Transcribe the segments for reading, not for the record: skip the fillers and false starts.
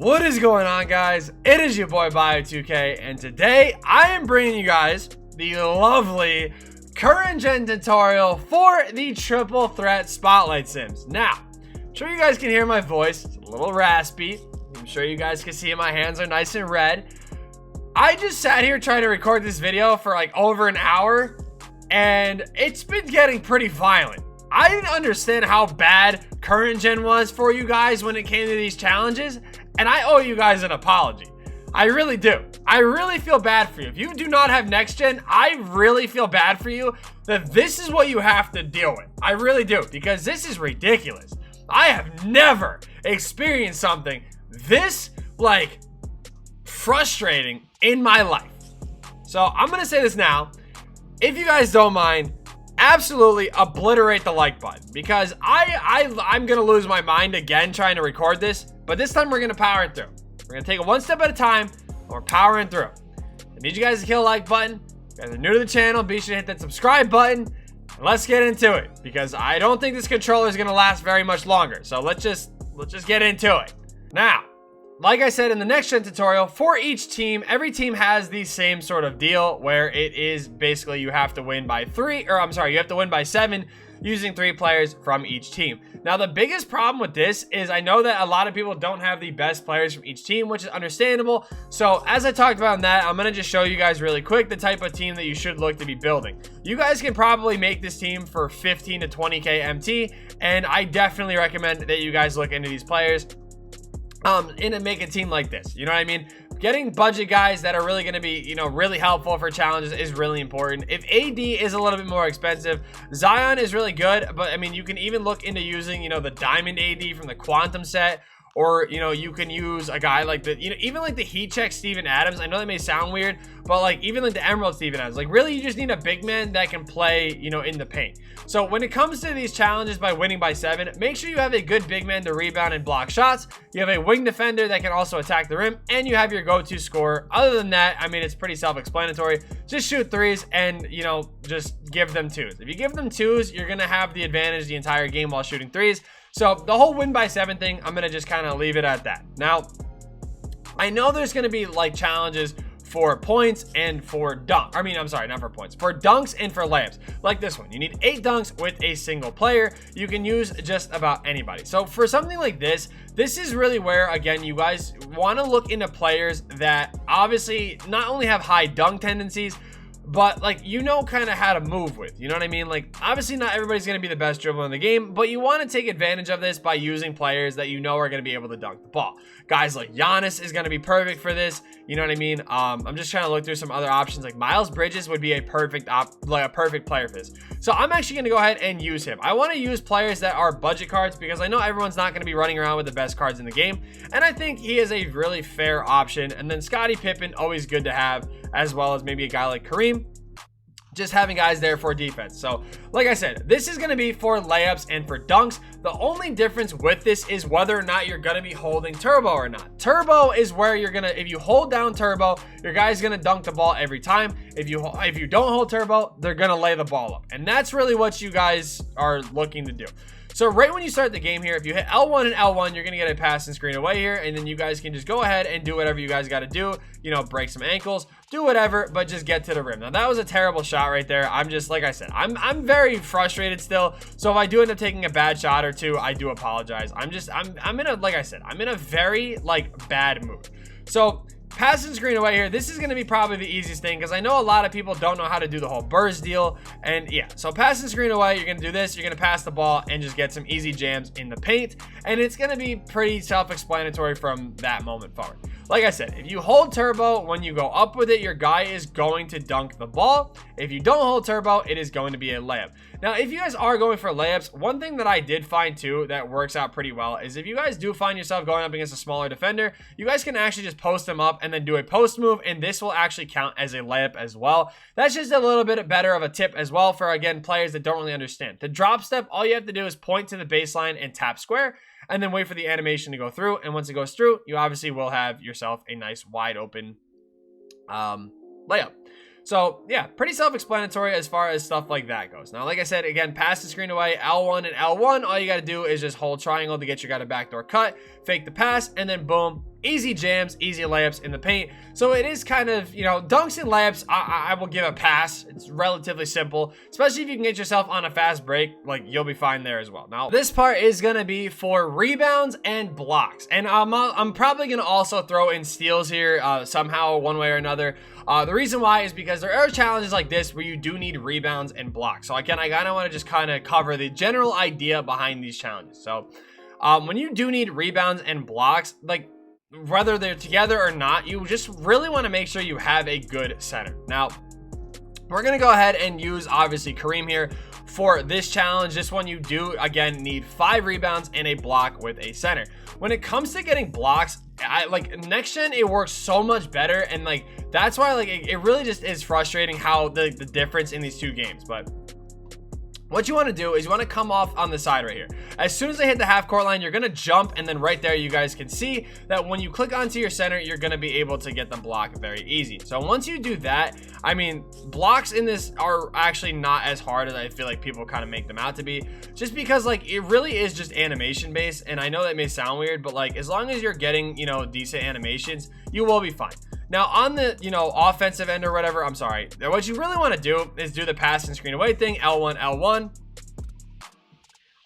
What is going on, guys? It is your boy Bio2k, and today I am bringing you guys the lovely current gen tutorial for the triple threat spotlight sims. Now, I'm sure you guys can hear my voice. It's a little raspy. I'm sure you guys can see my hands are nice and red. I just sat here trying to record this video for like over an hour, and it's been getting pretty violent. I didn't understand how bad current gen was for you guys when it came to these challenges, and I owe you guys an apology. I really do. I really feel bad for you. If you do not have next gen, I really feel bad for you that this is what you have to deal with. I really do, because this is ridiculous. I have never experienced something this like frustrating in my life. So I'm gonna say this now. If you guys don't mind, absolutely obliterate the like button, because I'm gonna lose my mind again trying to record this, but this time we're gonna power it through. We're gonna take it one step at a time, and we're powering through. I need you guys to kill a like button. If you guys are new to the channel, be sure to hit that subscribe button, and let's get into it, because I don't think this controller is gonna last very much longer. So let's just get into it. Now, like I said in the next gen tutorial, for each team, every team has the same sort of deal where it is basically you have to win by you have to win by 7 using 3 players from each team. Now, the biggest problem with this is I know that a lot of people don't have the best players from each team, which is understandable. So as I talked about in that, I'm going to just show you guys really quick the type of team that you should look to be building. You guys can probably make this team for 15 to 20k MT, and I definitely recommend that you guys look into these players and make a team like this. You know what I mean? Getting budget guys that are really going to be, you know, really helpful for challenges is really important. If AD is a little bit more expensive, Zion is really good, but I mean, you can even look into using, you know, the Diamond AD from the Quantum set, or, you know, you can use a guy like the, you know, even like the Heat Check Steven Adams. I know that may sound weird, but like even like the Emerald Steven Adams, like really you just need a big man that can play, you know, in the paint. So when it comes to these challenges by winning by 7, make sure you have a good big man to rebound and block shots. You have a wing defender that can also attack the rim, and you have your go-to scorer. Other than that, I mean, it's pretty self-explanatory. Just shoot 3s and, you know, just give them 2s. If you give them 2s, you're gonna have the advantage the entire game while shooting 3s. So the whole win by 7 thing, I'm gonna just kind of leave it at that. Now, I know there's gonna be like challenges for points and for dunk. I mean, I'm sorry, not for points, for dunks and for layups. Like this one, you need 8 dunks with a single player. You can use just about anybody. So for something like this is really where, again, you guys want to look into players that obviously not only have high dunk tendencies, but like, you know, kind of how to move with, you know what I mean? Like, obviously not everybody's going to be the best dribbler in the game, but you want to take advantage of this by using players that you know are going to be able to dunk the ball. Guys like Giannis is going to be perfect for this, you know what I mean? I'm just trying to look through some other options. Like Miles Bridges would be a perfect player for this. So I'm actually going to go ahead and use him. I want to use players that are budget cards, because I know everyone's not going to be running around with the best cards in the game, and I think he is a really fair option. And then Scottie Pippen, always good to have, as well as maybe a guy like Kareem. Just having guys there for defense. So like I said, this is going to be for layups and for dunks. The only difference with this is whether or not you're going to be holding turbo or not. Turbo is where you're going to, if you hold down turbo, your guy's going to dunk the ball every time. If you don't hold turbo, they're going to lay the ball up. And that's really what you guys are looking to do. So right when you start the game here, if you hit L1 and L1, you're going to get a passing screen away here, and then you guys can just go ahead and do whatever you guys got to do, you know, break some ankles, do whatever, but just get to the rim. Now that was a terrible shot right there. I'm just, like I said, I'm very frustrated still. So if I do end up taking a bad shot or two, I do apologize. I'm in a, like I said, I'm in a very like bad mood. So passing screen away here, this is going to be probably the easiest thing, because I know a lot of people don't know how to do the whole burst deal. And yeah, so passing screen away, you're going to do this, you're going to pass the ball and just get some easy jams in the paint, and it's going to be pretty self-explanatory from that moment forward. Like I said, if you hold turbo, when you go up with it, your guy is going to dunk the ball. If you don't hold turbo, it is going to be a layup. Now, if you guys are going for layups, one thing that I did find too that works out pretty well is if you guys do find yourself going up against a smaller defender, you guys can actually just post them up and then do a post move, and this will actually count as a layup as well. That's just a little bit better of a tip as well for, again, players that don't really understand. The drop step, all you have to do is point to the baseline and tap square, and then wait for the animation to go through. And once it goes through, you obviously will have yourself a nice wide open layup. So yeah, pretty self-explanatory as far as stuff like that goes. Now, like I said, again, pass the screen away, L1 and L1. All you got to do is just hold triangle to get your guy to backdoor cut, fake the pass, and then boom, easy jams, easy layups in the paint. So it is kind of, you know, dunks and layups, I will give a pass. It's relatively simple, especially if you can get yourself on a fast break, like you'll be fine there as well. Now, this part is going to be for rebounds and blocks. And I'm probably going to also throw in steals here somehow, one way or another. The reason why is because there are challenges like this where you do need rebounds and blocks. So again, I kind of want to just kind of cover the general idea behind these challenges. So when you do need rebounds and blocks, like whether they're together or not, you just really want to make sure you have a good center. Now, we're going to go ahead and use obviously Kareem here for this challenge. This one you do again need 5 rebounds and a block with a center. When it comes to getting blocks, like next gen, it works so much better, and like that's why like it really just is frustrating how the difference in these two games. But what you want to do is you want to come off on the side right here. As soon as they hit the half court line, you're going to jump, and then right there you guys can see that when you click onto your center, you're going to be able to get the block very easy. So once you do that, I mean, blocks in this are actually not as hard as I feel like people kind of make them out to be, just because like it really is just animation based. And I know that may sound weird, but like as long as you're getting, you know, decent animations, you will be fine. Now on the, you know, offensive end or whatever, I'm sorry, what you really want to do is do the pass and screen away thing, L1, L1.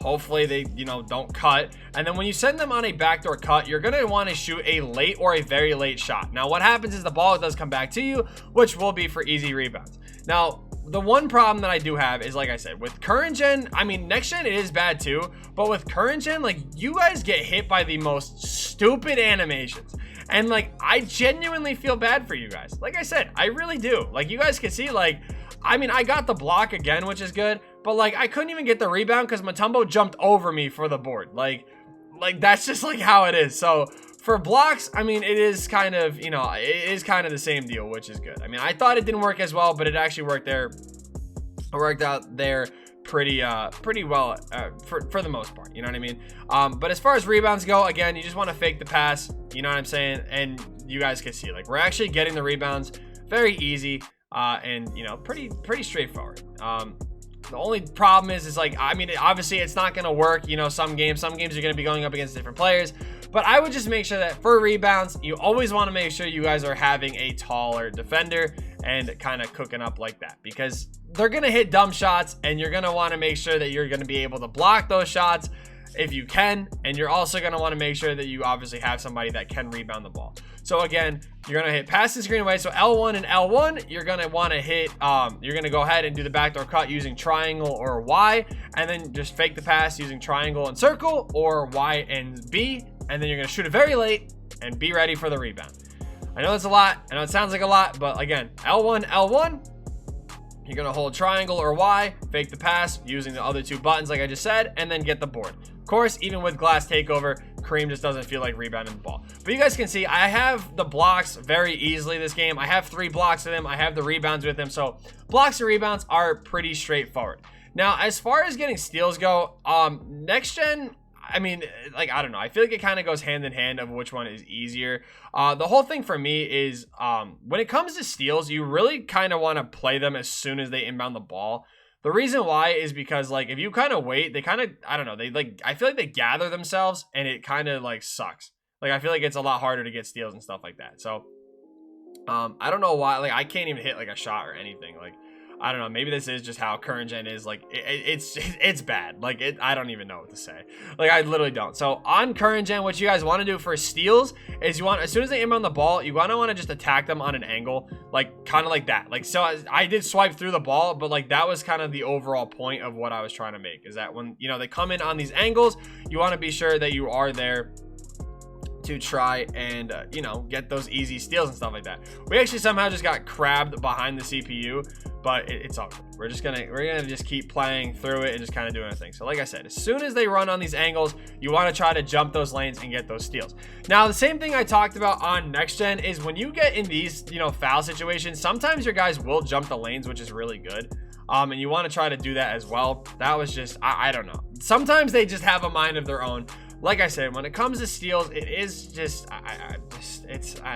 Hopefully they, you know, don't cut. And then when you send them on a backdoor cut, you're going to want to shoot a late or a very late shot. Now what happens is the ball does come back to you, which will be for easy rebounds. Now, the one problem that I do have is, like I said, with current gen, I mean, next gen it is bad too, but with current gen, like you guys get hit by the most stupid animations. And like, I genuinely feel bad for you guys. Like I said, I really do. Like you guys can see, like, I mean, I got the block again, which is good, but like I couldn't even get the rebound because Mutombo jumped over me for the board. Like that's just like how it is. So for blocks, I mean, it is kind of, you know, it is kind of the same deal, which is good. I mean, I thought it didn't work as well, but it actually worked there. It worked out there pretty well for the most part, you know what I mean? But as far as rebounds go, again, you just want to fake the pass, you know what I'm saying? And you guys can see, like, we're actually getting the rebounds very easy, and you know, pretty straightforward. The only problem is like, I mean, obviously it's not going to work, you know, some games are going to be going up against different players, but I would just make sure that for rebounds, you always want to make sure you guys are having a taller defender and kind of cooking up like that, because they're going to hit dumb shots and you're going to want to make sure that you're going to be able to block those shots if you can, and you're also going to want to make sure that you obviously have somebody that can rebound the ball. So again, you're going to hit pass and screen away. So L1 and L1, you're going to want to hit, you're going to go ahead and do the backdoor cut using triangle or Y, and then just fake the pass using triangle and circle, or Y and B, and then you're going to shoot it very late and be ready for the rebound. I know it's a lot, I know it sounds like a lot, but again, L1, L1, you're going to hold triangle or Y, fake the pass using the other two buttons like I just said, and then get the board. Of course, even with glass takeover, Kareem just doesn't feel like rebounding the ball. But you guys can see, I have the blocks very easily this game. I have 3 blocks with him. I have the rebounds with him. So blocks and rebounds are pretty straightforward. Now, as far as getting steals go, next gen, I mean, like, I don't know. I feel like it kind of goes hand in hand of which one is easier. The whole thing for me is when it comes to steals, you really kind of want to play them as soon as they inbound the ball. The reason why is because, like, if you kind of wait, they kind of, I don't know, they like, I feel like they gather themselves and it kind of like sucks. Like, I feel like it's a lot harder to get steals and stuff like that. So, I don't know why, like, I can't even hit like a shot or anything. Like, I don't know, maybe this is just how current gen is. Like, it's bad. Like, I don't even know what to say. Like, I literally don't. So on current gen, what you guys want to do for steals is you want, as soon as they inbound the ball, you want to just attack them on an angle, like kind of like that. Like, so I did swipe through the ball, but like that was kind of the overall point of what I was trying to make, is that when, you know, they come in on these angles, you want to be sure that you are there to try and you know, get those easy steals and stuff like that. We actually somehow just got crabbed behind the CPU, but it's all good. We're gonna just keep playing through it and just kind of doing a thing. So like I said, as soon as they run on these angles, you want to try to jump those lanes and get those steals. Now, the same thing I talked about on next gen is when you get in these, you know, foul situations, sometimes your guys will jump the lanes, which is really good. And you want to try to do that as well. That was just, I don't know. Sometimes they just have a mind of their own. Like I said, when it comes to steals, it is just, I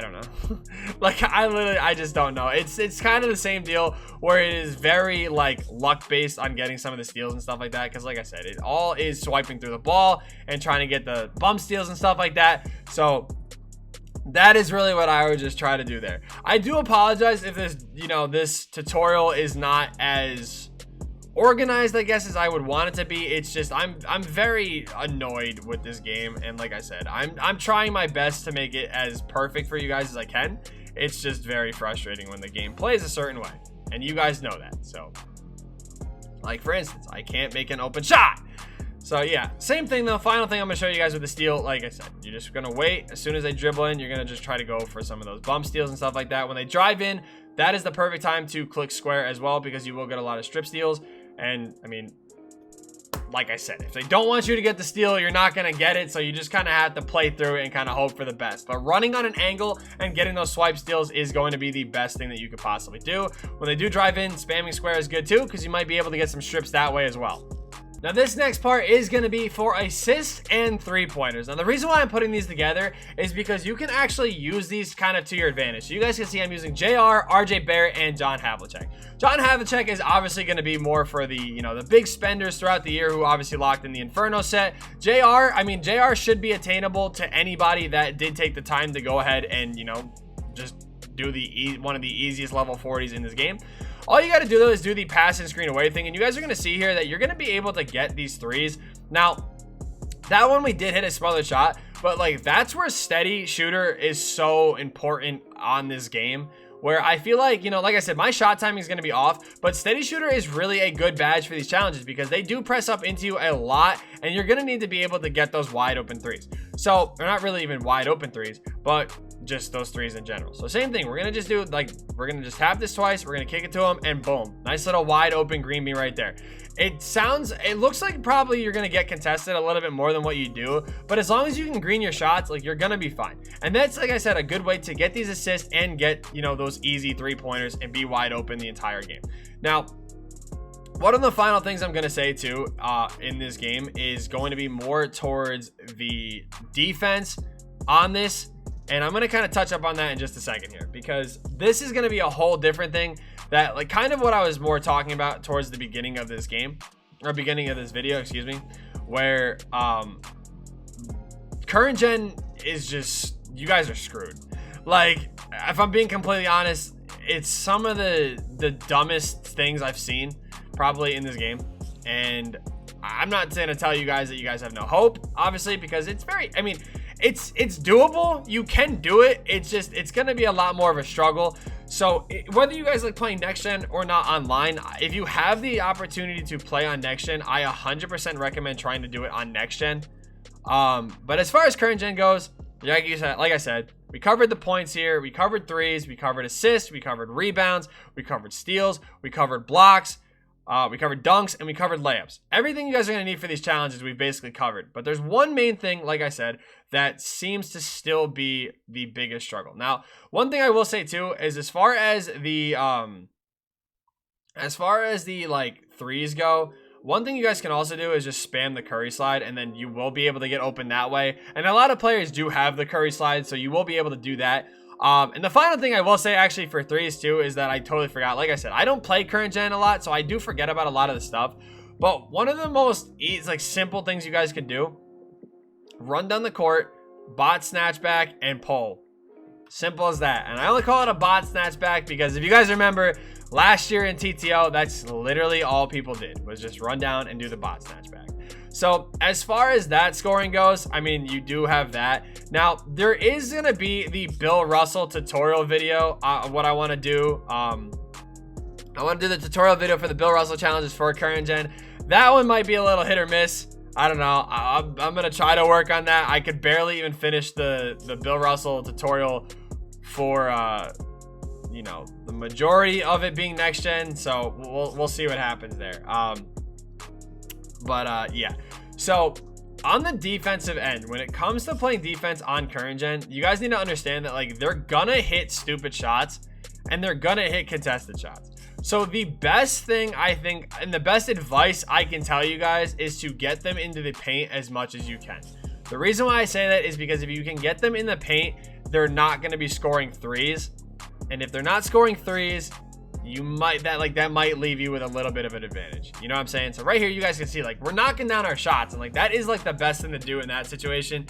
don't know. Like, I just don't know. It's kind of the same deal where it is very, like, luck based on getting some of the steals and stuff like that. Because, like I said, it all is swiping through the ball and trying to get the bump steals and stuff like that. So that is really what I would just try to do there. I do apologize if this, this tutorial is not as organized, I guess, as I would want it to be. It's just I'm very annoyed with this game, and like I said, I'm trying my best to make it as perfect for you guys as I can. It's just very frustrating when the game plays a certain way, and you guys know that. So, like for instance, I can't make an open shot. So yeah, same thing though. Final thing I'm gonna show you guys with the steal, like I said, you're just gonna wait. As soon as they dribble in, you're gonna just try to go for some of those bump steals and stuff like that. When they drive in, that is the perfect time to click square as well, because you will get a lot of strip steals. And I mean, like I said, if they don't want you to get the steal, you're not gonna get it. So you just kind of have to play through it and kind of hope for the best. But running on an angle and getting those swipe steals is going to be the best thing that you could possibly do. When they do drive in, spamming square is good too, because you might be able to get some strips that way as well. Now this next part is going to be for assists and 3-pointers. Now the reason why I'm putting these together is because you can actually use these kind of to your advantage. So you guys can see I'm using JR, RJ Barrett, and John Havlicek. John Havlicek is obviously going to be more for the, the big spenders throughout the year who obviously locked in the Inferno set. JR should be attainable to anybody that did take the time to go ahead and, just do one of the easiest level 40s in this game. All you got to do though is do the pass and screen away thing, and you guys are going to see here that you're going to be able to get these threes. Now, that one we did hit a smothered shot, but like that's where steady shooter is so important on this game, where I feel like, like I said, my shot timing is going to be off, but steady shooter is really a good badge for these challenges because they do press up into you a lot, and you're going to need to be able to get those wide open threes. So they're not really even wide open threes, but just those threes in general. So same thing, we're going to just do we're going to just tap this twice, we're going to kick it to them, and boom, nice little wide open green bean right there. It looks like probably you're going to get contested a little bit more than what you do, but as long as you can green your shots, like, you're going to be fine. And that's, like I said, a good way to get these assists and get, those easy 3-pointers and be wide open the entire game. Now, one of the final things I'm going to say too in this game is going to be more towards the defense on this. And I'm going to kind of touch up on that in just a second here, because this is going to be a whole different thing that, like, kind of what I was more talking about towards the beginning of this game, or beginning of this video, excuse me, where current gen is just, you guys are screwed. Like, if I'm being completely honest, it's some of the dumbest things I've seen probably in this game. And I'm not going to tell you guys that you guys have no hope, obviously, because it's very, it's doable. You can do it. It's going to be a lot more of a struggle. So whether you guys like playing next gen or not online, if you have the opportunity to play on next gen, I 100% recommend trying to do it on next gen. But as far as current gen goes, like I said, we covered the points here. We covered threes. We covered assists. We covered rebounds. We covered steals. We covered blocks. We covered dunks, and we covered layups. Everything you guys are going to need for these challenges we've basically covered. But there's one main thing, like I said, that seems to still be the biggest struggle. Now, one thing I will say too is as far as the like threes go, one thing you guys can also do is just spam the Curry slide, and then you will be able to get open that way. And a lot of players do have the Curry slide, so you will be able to do that. And the final thing I will say actually for threes too is that I totally forgot. Like I said, I don't play current gen a lot, so I do forget about a lot of the stuff. But one of the most simple things you guys can do, run down the court, bot snatchback, and pull. Simple as that. And I only call it a bot snatchback because if you guys remember last year in TTO, that's literally all people did, was just run down and do the bot snatchback. So as far as that scoring goes, you do have that. Now, there is going to be the Bill Russell tutorial video. What I want to do, I want to do the tutorial video for the Bill Russell challenges for current gen. That one might be a little hit or miss. I don't know. I'm going to try to work on that. I could barely even finish the Bill Russell tutorial for, the majority of it being next gen. So we'll see what happens there. Yeah. So on the defensive end, when it comes to playing defense on current gen, you guys need to understand that, like, they're gonna hit stupid shots and they're gonna hit contested shots. So the best thing I think, and the best advice I can tell you guys, is to get them into the paint as much as you can. The reason why I say that is because if you can get them in the paint, they're not going to be scoring threes. And if they're not scoring threes, that might leave you with a little bit of an advantage. You know what I'm saying? So right here, you guys can see, like, we're knocking down our shots, and like that is like the best thing to do in that situation.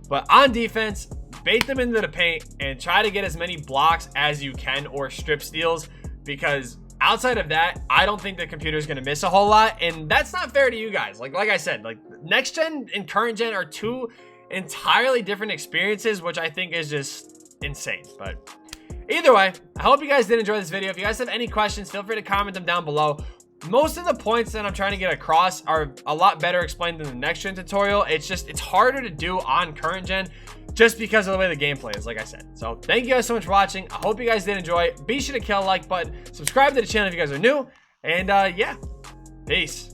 But on defense, bait them into the paint and try to get as many blocks as you can or strip steals, because outside of that, I don't think the computer is going to miss a whole lot, and that's not fair to you guys. Like I said, like next gen and current gen are two entirely different experiences, which I think is just insane. But either way, I hope you guys did enjoy this video. If you guys have any questions, feel free to comment them down below. Most of the points that I'm trying to get across are a lot better explained than the next gen tutorial. It's harder to do on current gen just because of the way the gameplay is, like I said. So thank you guys so much for watching. I hope you guys did enjoy. Be sure to kill a like button, subscribe to the channel if you guys are new, and yeah, peace.